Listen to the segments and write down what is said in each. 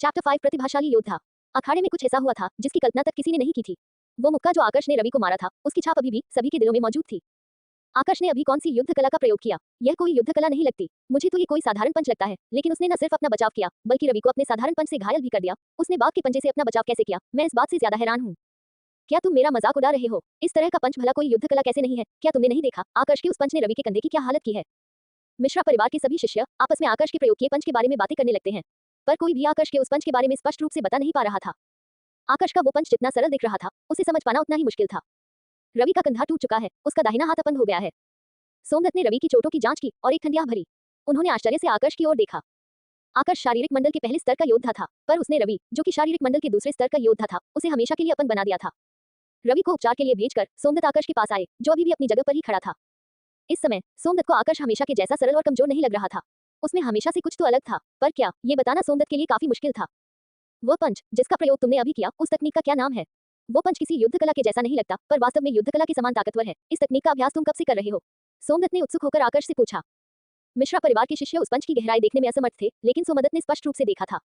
Chapter 5 प्रतिभाशाली योद्धा। अखाड़े में कुछ ऐसा हुआ था जिसकी कल्पना तक किसी ने नहीं की थी। वो मुक्का जो आकर्ष ने रवि को मारा था, उसकी छाप अभी भी सभी के दिलों में मौजूद थी। आकर्ष ने अभी कौन सी युद्ध कला का प्रयोग किया? यह कोई युद्ध कला नहीं लगती। मुझे तो ये कोई साधारण पंच लगता है, लेकिन उसने न सिर्फ अपना बचाव किया, बल्कि रवि को अपने साधारण पंच से घायल भी कर दिया। उसने बाघ के पंजे से अपना बचाव कैसे किया, मैं इस बात से ज्यादा हैरान हूँ। क्या तुम मेरा मजाक उड़ा रहे हो? इस तरह का पंच भला कोई युद्ध कला कैसे नहीं है? क्या तुमने नहीं देखा आकर्ष के उस पंच ने रवि के कंधे की क्या हालत की है? मिश्रा परिवार के सभी शिष्य आपस में आकर्ष के प्रयोग किए पंच के बारे में बातें करने लगते हैं, पर कोई भी आकर्ष के उस पंच के बारे में स्पष्ट रूप से बता नहीं पा रहा था। आकर्ष का वो पंच जितना सरल दिख रहा था, उसे समझ पाना उतना ही मुश्किल था। रवि का कंधा टूट चुका है, उसका दाहिना हाथ अपंग हो गया है। सोमदत्त ने रवि की चोटों की जांच की और एक ठंडियाह भरी। उन्होंने आश्चर्य से आकर्ष की ओर देखा। आकर्ष शारीरिक मंडल के पहले स्तर का योद्धा था, पर उसने रवि, जो कि शारीरिक मंडल के दूसरे स्तर का योद्धा था, उसे हमेशा के लिए अपंग बना दिया था। रवि को उपचार के लिए भेजकर सोमदत्त आकर्ष के पास आए, जो अभी भी अपनी जगह पर ही खड़ा था। इस समय सोमदत्त को आकर्ष हमेशा के जैसा सरल और कमजोर नहीं लग रहा था। उसमें हमेशा से कुछ तो अलग था, पर क्या, ये बताना सोमदत्त के लिए काफी मुश्किल था। वो पंच जिसका प्रयोग तुमने अभी किया, उस तकनीक का क्या नाम है? वो पंच किसी युद्ध कला के जैसा नहीं लगता, पर वास्तव में युद्ध कला के समान ताकतवर है। इस तकनीक का अभ्यास तुम कब से कर रहे हो? सोमदत्त ने उत्सुक होकर आकर्ष से पूछा। मिश्रा परिवार के शिष्य उस पंच की गहराई देखने में असमर्थ थे, लेकिन सोमदत्त ने स्पष्ट रूप से देखा था।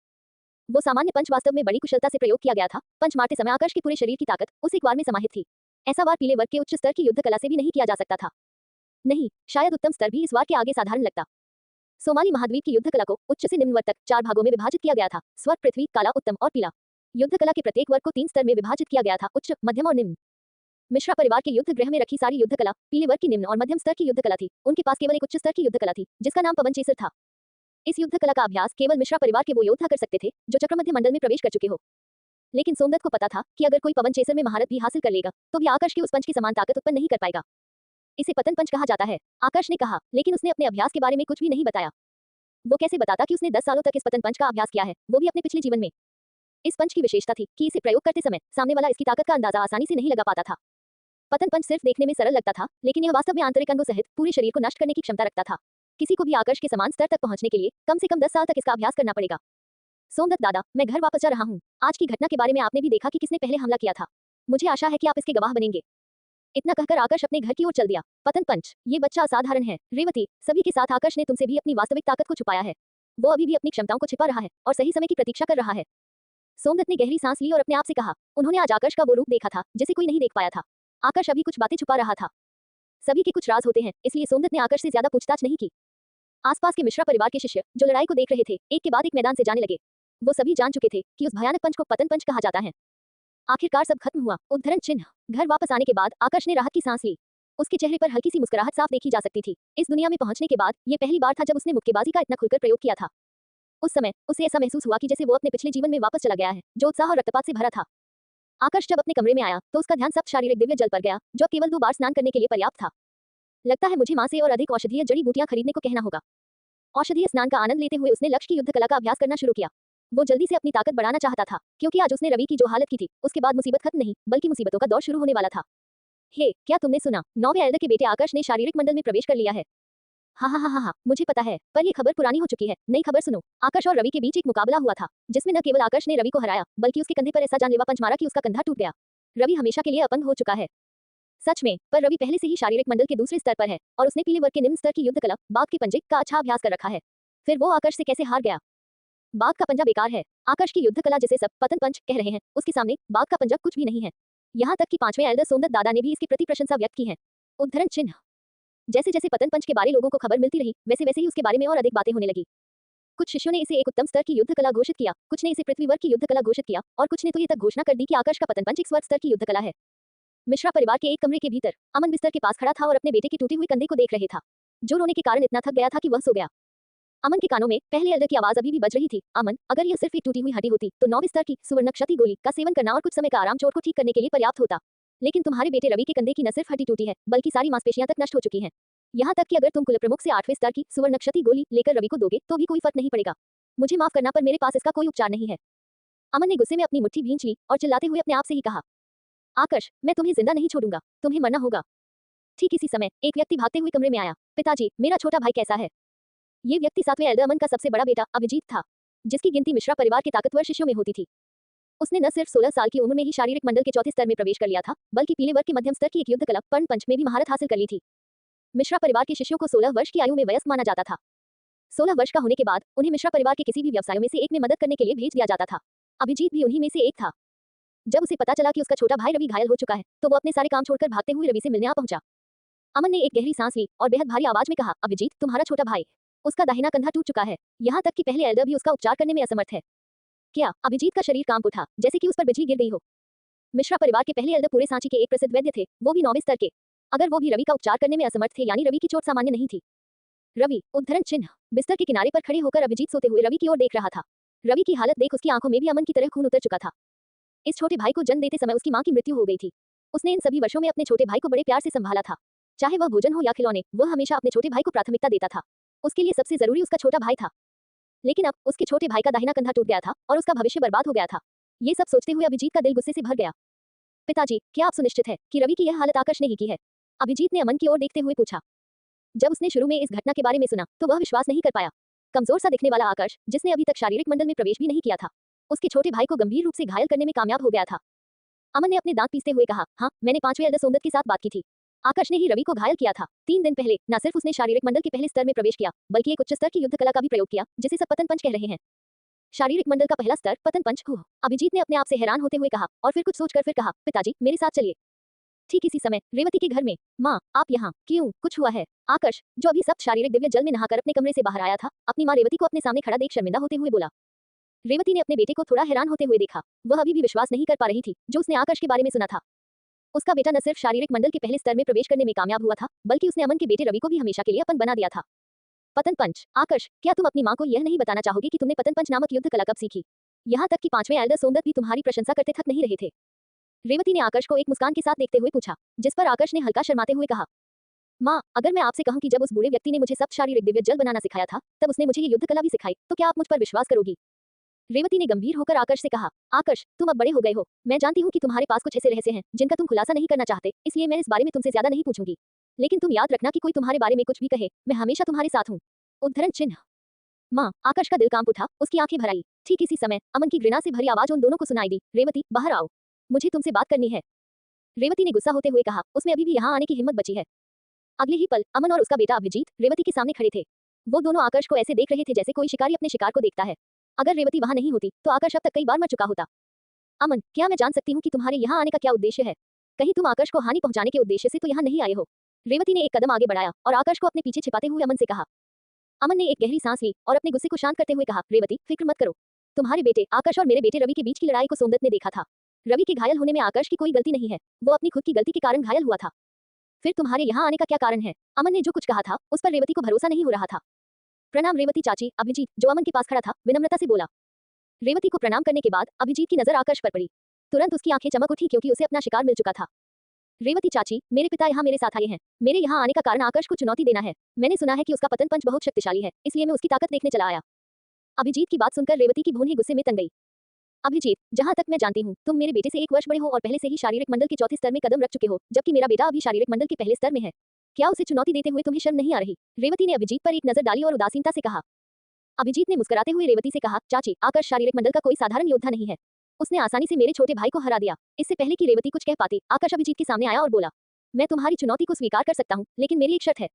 वो सामान्य पंच वास्तव में बड़ी कुशलता से प्रयोग किया गया था। पंच मारते समय आकर्ष के पूरे शरीर की ताकत उस एक वार में समाहित थी। ऐसा वार पीले वर्ग के उच्च स्तर की युद्ध कला से भी नहीं किया जा सकता था। नहीं, शायद उत्तम स्तर भी इस वार के आगे साधारण लगता। सोमाली महाद्वीप की युद्ध कला को उच्च से निम्न वर्ग तक 4 भागों में विभाजित किया गया था, स्वर्ग, पृथ्वी, काला, उत्तम और पीला। युद्ध कला के प्रत्येक वर्ग को 3 स्तर में विभाजित किया गया था, उच्च, मध्यम और निम्न। मिश्रा परिवार के युद्ध गृह में रखी सारी युद्ध कला पीले वर्ग की निम्न और मध्यम स्तर की युद्ध कला थी। उनके पास केवल एक उच्च स्तर की युद्ध कला थी, जिसका नाम पवन चेसर था। इस युद्ध कला का अभ्यास केवल मिश्रा परिवार के वो योद्धा कर सकते थे जो चक्रमध्य मंडल में प्रवेश कर चुके हो। लेकिन सोमदत्त को पता था कि अगर कोई पवन चेसर में महारत भी हासिल कर लेगा, तो भी आकर्ष के उस पंच की समान ताकत उत्पन्न नहीं कर पाएगा। इसे पतन पंच कहा जाता है, आकर्ष ने कहा, लेकिन उसने अपने अभ्यास के बारे में कुछ भी नहीं बताया। वो कैसे बताता कि उसने 10 सालों तक इस पतन पंच का अभ्यास किया है, वो भी अपने पिछले जीवन में। इस पंच की विशेषता थी कि इसे प्रयोग करते समय सामने वाला इसकी ताकत का अंदाजा आसानी से नहीं लगा पाता था। पतन पंच सिर्फ देखने में सरल लगता था, लेकिन यह वास्तव में आंतरिक अंगों सहित पूरे शरीर को नष्ट करने की क्षमता रखता था। किसी को भी आकर्ष के समान स्तर तक पहुंचने के लिए कम से कम 10 साल तक इसका अभ्यास करना पड़ेगा। सोमदत्त दादा, मैं घर वापस जा रहा हूँ। आज की घटना के बारे में आपने भी देखा कि किसने पहले हमला किया था। मुझे आशा है कि आप इसके गवाह बनेंगे। इतना कहकर आकर्ष अपने घर की ओर चल दिया। पतन पंच, ये बच्चा असाधारण है। रेवती, सभी के साथ आकर्ष ने तुमसे भी अपनी वास्तविक ताकत को छुपाया है। वो अभी भी अपनी क्षमताओं को छिपा रहा है और सही समय की प्रतीक्षा कर रहा है। सोमदत्त ने गहरी सांस ली और अपने आप से कहा, उन्होंने आज आकर्ष का वो रूप देखा था जिसे कोई नहीं देख पाया था। आकर्ष अभी कुछ बातें छुपा रहा था। सभी के कुछ राज होते हैं, इसलिए सोमदत्त ने आकर्ष से ज्यादा पूछताछ नहीं की। आसपास के मिश्रा परिवार के शिष्य जो लड़ाई को देख रहे थे, एक के बाद एक मैदान से जाने लगे। वो सभी जान चुके थे कि उस भयानक पंच को पतन पंच कहा जाता है। आखिरकार सब खत्म हुआ। उद्धरण चिन्ह। घर वापस आने के बाद आकर्ष ने राहत की सांस ली। उसके चेहरे पर हल्की सी मुस्कुराहट साफ देखी जा सकती थी। इस दुनिया में पहुंचने के बाद ये पहली बार था जब उसने मुक्केबाजी का इतना खुलकर प्रयोग किया था। उस समय उसे ऐसा महसूस हुआ कि जैसे वो अपने पिछले जीवन में वापस चला गया है, जो उत्साह और रक्तपात से भरा था। आकर्ष जब अपने कमरे में आया तो उसका ध्यान सब शारीरिक दिव्य जल पर गया, जो केवल 2 बार स्नान करने के लिए पर्याप्त था। लगता है मुझे मां से और अधिक औषधीय जड़ी बूटियां खरीदने को कहना होगा। औषधीय स्नान का आनंद लेते हुए उसने लक्ष्य की युद्ध कला का अभ्यास करना शुरू किया। वो जल्दी से अपनी ताकत बढ़ाना चाहता था, क्योंकि आज उसने रवि की जो हालत की थी, उसके बाद मुसीबत खत्म नहीं, बल्कि मुसीबतों का दौर शुरू होने वाला था। हे, क्या तुमने सुना? 9वें एल्डर के बेटे आकर्ष ने शारीरिक मंडल में प्रवेश कर लिया है। हाँ, मुझे पता है, पर ये खबर पुरानी हो चुकी है। नई खबर सुनो। आकर्ष और रवि के बीच एक मुकाबला हुआ था, जिसमें न केवल आकर्ष ने रवि को हराया, बल्कि उसके कंधे पर ऐसा जानलेवा पंच मारा कि उसका कंधा टूट गया। रवि हमेशा के लिए अपंग हो चुका है। सच में, पर रवि पहले से ही शारीरिक मंडल के दूसरे स्तर पर है और उसने पीले वर्ग के निम्न स्तर की युद्ध कला बाघ के पंजे का अच्छा अभ्यास कर रखा है। फिर वो आकर्ष से कैसे हार गया? बाघ का पंजा बेकार है। आकर्ष की युद्ध कला जिसे सब पतन पंच कह रहे हैं, उसके सामने बाघ का पंजा कुछ भी नहीं है। यहाँ तक कि 5वें एल्डर सोमदत्त दादा ने भी इसकी प्रति प्रशंसा व्यक्त की है। उद्धरण चिन्ह। जैसे जैसे पतन पंच के बारे लोगों को खबर मिलती रही, वैसे वैसे ही उसके बारे में और अधिक बातें होने लगी। कुछ शिष्यों ने इसे एक उत्तम स्तर की युद्ध कला घोषित किया, कुछ ने इसे पृथ्वी वर्ग की युद्ध कला घोषित किया और कुछ ने तो ये तक घोषणा कर दी कि आकर्ष का पतन पंच एक स्वर्ग स्तर की युद्ध कला है। मिश्रा परिवार के एक कमरे के भीतर अमन बिस्तर के पास खड़ा था और अपने बेटे के टूटे हुए कंधे को देख रहे था, जो रोने के कारण इतना थक गया था कि वह सो गया। अमन के कानों में पहले एल्डर की आवाज अभी भी बज रही थी। अमन, अगर यह सिर्फ एक टूटी हुई हड्डी होती तो 9वें स्तर की सुवर्ण क्षति गोली का सेवन करना और कुछ समय का आराम चोट को ठीक करने के लिए पर्याप्त होता। लेकिन तुम्हारे बेटे रवि के कंधे की न सिर्फ हड्डी टूटी है, बल्कि सारी मांसपेशियां तक नष्ट हो चुकी हैं। यहाँ तक कि अगर तुम कुल प्रमुख से 8वें स्तर की सुवर्ण क्षति गोली लेकर रवि को दोगे तो भी कोई फर्क नहीं पड़ेगा। मुझे माफ करना, पर मेरे पास इसका कोई उपचार नहीं है। अमन ने गुस्से में अपनी मुट्ठी भींच ली और चिल्लाते हुए अपने आप से ही कहा, आकर्ष, मैं तुम्हें जिंदा नहीं छोड़ूंगा, तुम्हें मरना होगा। ठीक इसी समय एक व्यक्ति भागते हुए कमरे में आया। पिताजी, मेरा छोटा भाई कैसा है? ये व्यक्ति 7वें एल्डर अमन का सबसे बड़ा बेटा अभिजीत था, जिसकी गिनती मिश्रा परिवार के ताकतवर शिष्यों में होती थी। उसने न सिर्फ 16 साल की उम्र में ही शारीरिक मंडल के चौथे स्तर में प्रवेश कर लिया था, बल्कि पीले वर्ग के मध्यम स्तर की एक युद्ध कला पर्ण पंच में भी महारत हासिल कर ली थी। मिश्रा परिवार के शिष्यों को 16 वर्ष की आयु में वयस्क माना जाता था। 16 वर्ष का होने के बाद उन्हें मिश्रा परिवार के किसी भी व्यवसायों में से एक में मदद करने के लिए भेज दिया जाता था। अभिजीत भी उन्हीं में से एक था। जब उसे पता चला कि उसका छोटा भाई रवि घायल हो चुका है, तो वो अपने सारे काम छोड़कर भागते हुए रवि से मिलने आ पहुंचा। अमन ने एक गहरी सांस ली और बेहद भारी आवाज में कहा, अभिजीत, तुम्हारा छोटा भाई, उसका दाहिना कंधा टूट चुका है, यहाँ तक कि पहले एल्डर भी उसका उपचार करने में असमर्थ है। क्या? अभिजीत का शरीर कांप उठा, जैसे कि उस पर बिजली गिर गई हो। मिश्रा परिवार के पहले एल्डर पूरे सांची के एक प्रसिद्ध वैद्य थे, वो भी 9वें स्तर के। अगर वो भी रवि का उपचार करने में असमर्थ थे, यानी रवि की चोट सामान्य नहीं थी। रवि, उद्धरण चिन्ह। बिस्तर के किनारे पर खड़े होकर अभिजीत सोते हुए रवि की ओर देख रहा था। रवि की हालत देख उसकी आंखों में भी अमन की तरह खून उतर चुका था। इस छोटे भाई को जन्म देते समय उसकी मां की मृत्यु हो गई थी। उसने इन सभी वर्षों में अपने छोटे भाई को बड़े प्यार से संभाला था। चाहे वह भोजन हो या खिलौने, वह हमेशा अपने छोटे भाई को प्राथमिकता देता था। उसके लिए सबसे जरूरी उसका छोटा भाई था। लेकिन अब उसके छोटे भाई का दाहिना कंधा टूट गया था और उसका भविष्य बर्बाद हो गया था। ये सब सोचते हुए अभिजीत का दिल गुस्से से भर गया। पिताजी, क्या आप सुनिश्चित है कि रवि की यह हालत आकाश ने ही की है? अभिजीत ने अमन की ओर देखते हुए पूछा। जब उसने शुरू में इस घटना के बारे में सुना, तो वह विश्वास नहीं कर पाया। कमजोर सा दिखने वाला आकाश, जिसने अभी तक शारीरिक मंडल में प्रवेश भी नहीं किया था, उसके छोटे भाई को गंभीर रूप से घायल करने में कामयाब हो गया था। अमन ने अपने दांत पीसते हुए कहा, हाँ, मैंने 5वें एल्डर सोमदत्त के साथ बात की थी। आकाश ने ही रवि को घायल किया था। 3 दिन पहले न सिर्फ उसने शारीरिक मंडल के पहले स्तर में प्रवेश किया, बल्कि एक उच्च स्तर की युद्ध कला का भी प्रयोग किया, जिसे सब पतन पंच कह रहे हैं। शारीरिक मंडल का पहला स्तर पतन पंच। अभिजीत ने अपने आप से हैरान होते हुए कहा और फिर कुछ सोचकर फिर कहा, पिताजी, मेरे साथ चलिए। ठीक इसी समय रेवती के घर में। माँ, आप यहाँ क्यों? कुछ हुआ है? आकाश, जो अभी सप्त शारीरिक दिव्य जल में नहाकर अपने कमरे से बाहर आया था, अपनी माँ रेवती को अपने सामने खड़ा देख शर्मिंदा होते हुए बोला। रेवती ने अपने बेटे को थोड़ा हैरान होते हुए देखा। वह अभी भी विश्वास नहीं कर पा रही थी जो उसने आकाश के बारे में सुना था। उसका बेटा न सिर्फ शारीरिक मंडल के पहले स्तर में प्रवेश करने में कामयाब हुआ था, बल्कि उसने अमन के बेटे रवि को भी हमेशा के लिए अपन बना दिया था। पतन पंच। आकाश, क्या तुम अपनी माँ को यह नहीं बताना चाहोगे कि तुमने पतन पंच नामक युद्ध कला कब सीखी? यहाँ तक कि 5वें एल्डर सोमदत्त भी तुम्हारी प्रशंसा करते थक नहीं रहे थे। रेवती ने आकाश को एक मुस्कान के साथ देखते हुए पूछा, जिस पर आकाश ने हल्का शर्माते हुए कहा, माँ, अगर मैं आपसे कहूँ कि जब उस बूढ़े व्यक्ति ने मुझे सब शारीरिक दिव्य जल बनाना सिखाया था, तब उसने मुझे ये युद्ध कला भी सिखाई, तो क्या आप मुझ पर विश्वास करोगी? रेवती ने गंभीर होकर आकाश से कहा, आकाश, तुम अब बड़े हो गए हो। मैं जानती हूँ कि तुम्हारे पास कुछ ऐसे रहस्य हैं जिनका तुम खुलासा नहीं करना चाहते, इसलिए मैं इस बारे में तुमसे ज्यादा नहीं पूछूंगी। लेकिन तुम याद रखना कि कोई तुम्हारे बारे में कुछ भी कहे, मैं हमेशा तुम्हारे साथ हूँ। उद्धरण चिन्ह। माँ, आकाश का दिल कांप उठा, उसकी आंखें भर आई। ठीक इसी समय अमन की घृणा से भरी आवाज उन दोनों को सुनाई दी, रेवती, बाहर आओ, मुझे तुमसे बात करनी है। रेवती ने गुस्सा होते हुए कहा, उसमें अभी भी यहाँ आने की हिम्मत बची है। अगले ही पल अमन और उसका बेटा अभिजीत रेवती के सामने खड़े थे। वो दोनों आकाश को ऐसे देख रहे थे जैसे कोई शिकारी अपने शिकार को देखता है। अगर रेवती वहां नहीं होती तो आकाश अब तक कई बार मर चुका होता। अमन, क्या मैं जान सकती हूँ कि तुम्हारे यहाँ आने का क्या उद्देश्य है? कहीं तुम आकाश को हानि पहुंचाने के उद्देश्य से तो यहाँ नहीं आए हो? रेवती ने एक कदम आगे बढ़ाया और आकाश को अपने पीछे छिपाते हुए अमन से कहा। अमन ने एक गहरी सांस ली और अपने गुस्से को शांत करते हुए कहा, रेवती, फिक्र मत करो। तुम्हारे बेटे आकाश और मेरे बेटे रवि के बीच की लड़ाई को सोमदत्त ने देखा था। रवि के घायल होने में आकाश की कोई गलती नहीं है, वो अपनी खुद की गलती के कारण घायल हुआ था। फिर तुम्हारे यहाँ आने का क्या कारण है? अमन ने जो कुछ कहा था उस पर रेवती को भरोसा नहीं हो रहा था। प्रणाम रेवती चाची। अभिजीत, जो अमन के पास खड़ा था, विनम्रता से बोला। रेवती को प्रणाम करने के बाद अभिजीत की नजर आकाश पर पड़ी। तुरंत उसकी आंखें चमक उठी क्योंकि उसे अपना शिकार मिल चुका था। रेवती चाची, मेरे पिता यहाँ मेरे साथ आए हैं। मेरे यहाँ आने का कारण आकाश को चुनौती देना है। मैंने सुना है कि उसका पतन पंच बहुत शक्तिशाली है, इसलिए मैं उसकी ताकत देखने चला आया। अभिजीत की बात सुनकर रेवती की भौहें गुस्से में तन गई। अभिजीत, जहाँ तक मैं जानती हूँ, तुम मेरे बेटे से 1 वर्ष बड़े हो और पहले से ही शारीरिक मंडल के चौथे स्तर में कदम रख चुके हो, जबकि मेरा बेटा अभी शारीरिक मंडल के पहले स्तर में है। क्या उसे चुनौती देते हुए तुम्हें शर्म नहीं आ रही? रेवती ने अभिजीत पर एक नजर डाली और उदासीनता से कहा। अभिजीत ने मुस्कुराते हुए रेवती से कहा, चाची, आकाश शारीरिक मंडल का कोई साधारण योद्धा नहीं है। उसने आसानी से मेरे छोटे भाई को हरा दिया। इससे पहले कि रेवती कुछ कह पाती, आकाश अभिजीत के सामने आया और बोला, मैं तुम्हारी चुनौती को स्वीकार कर सकता हूँ, लेकिन मेरी एक शर्त है।